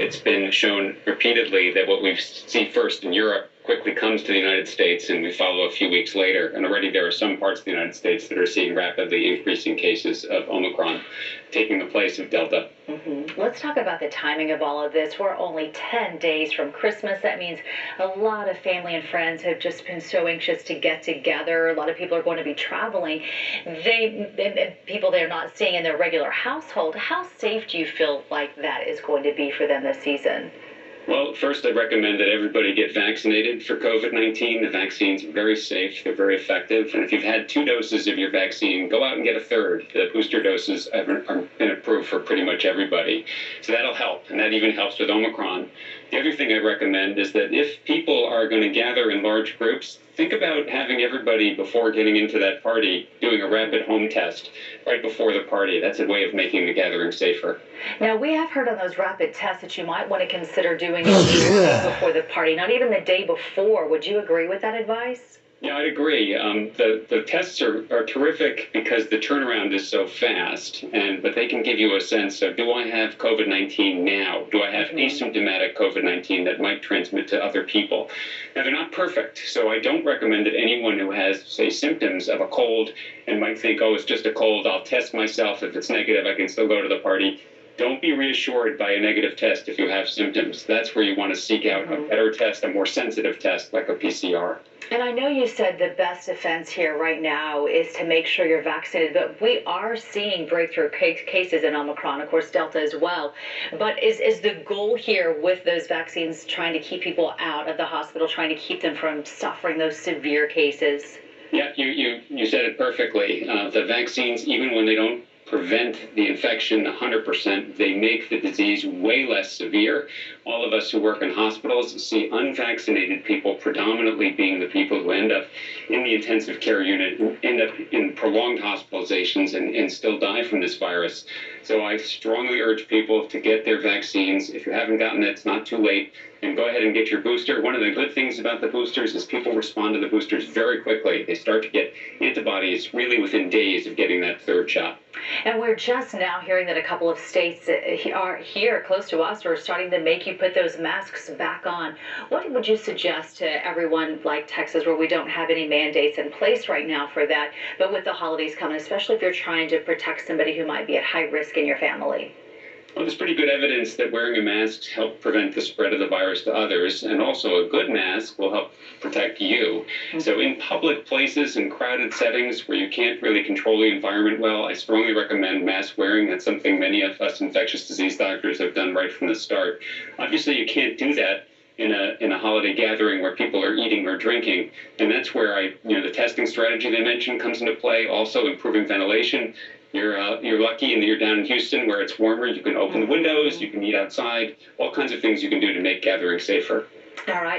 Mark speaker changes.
Speaker 1: It's been shown repeatedly that what we see first in Europe quickly comes to the United States, and we follow a few weeks later. And already there are some parts of the United States that are seeing rapidly increasing cases of Omicron taking the place of Delta.
Speaker 2: Let's talk about the timing of all of this. We're only 10 days from Christmas. That means a lot of family and friends have just been so anxious to get together. A lot of people are going to be traveling. People they're not seeing in their regular household. How safe do you feel like that is going to be for them this season?
Speaker 1: Well, first, I recommend that everybody get vaccinated for COVID-19. The vaccines are very safe. They're very effective. And if you've had 2 doses of your vaccine, go out and get a third. The booster doses have been approved for pretty much everybody. So that'll help. And that even helps with Omicron. The other thing I recommend is that if people are going to gather in large groups, think about having everybody, before getting into that party, doing a rapid home test right before the party. That's a way of making the gathering safer.
Speaker 2: Now, we have heard on those rapid tests that you might want to consider doing it before the party, not even the day before. Would you agree with that advice?
Speaker 1: Yeah, I'd agree. The tests are terrific because the turnaround is so fast, but they can give you a sense of, do I have COVID-19 now? Do I have asymptomatic COVID-19 that might transmit to other people? Now, they're not perfect, so I don't recommend that anyone who has, say, symptoms of a cold and might think, oh, it's just a cold, I'll test myself. If it's negative, I can still go to the party. Don't be reassured by a negative test if you have symptoms. That's where you want to seek out a better test, a more sensitive test like a PCR.
Speaker 2: And I know you said the best defense here right now is to make sure you're vaccinated, but we are seeing breakthrough cases in Omicron, of course, Delta as well. But is the goal here with those vaccines trying to keep people out of the hospital, trying to keep them from suffering those severe cases?
Speaker 1: Yeah, you said it perfectly. The vaccines, even when they don't prevent the infection 100%, they make the disease way less severe. All of us who work in hospitals see unvaccinated people predominantly being the people who end up in the intensive care unit, end up in prolonged hospitalizations, and still die from this virus. So I strongly urge people to get their vaccines. If you haven't gotten it, it's not too late. And go ahead and get your booster. One of the good things about the boosters is people respond to the boosters very quickly. They start to get antibodies really within days of getting that third shot.
Speaker 2: And we're just now hearing that a couple of states are here close to us are starting to make you put those masks back on. What would you suggest to everyone like Texas, where we don't have any mandates in place right now for that, but with the holidays coming, especially if you're trying to protect somebody who might be at high risk in your family?
Speaker 1: Well, there's pretty good evidence that wearing a mask helps prevent the spread of the virus to others, and also a good mask will help protect you. So in public places and crowded settings where you can't really control the environment well, I strongly recommend mask wearing. That's something many of us infectious disease doctors have done right from the start. Obviously, you can't do that in a holiday gathering where people are eating or drinking, and that's where the testing strategy they mentioned comes into play. Also, improving ventilation. You're lucky and you're down in Houston where it's warmer. You can open the windows, you can eat outside, all kinds of things you can do to make gathering safer.
Speaker 2: All right.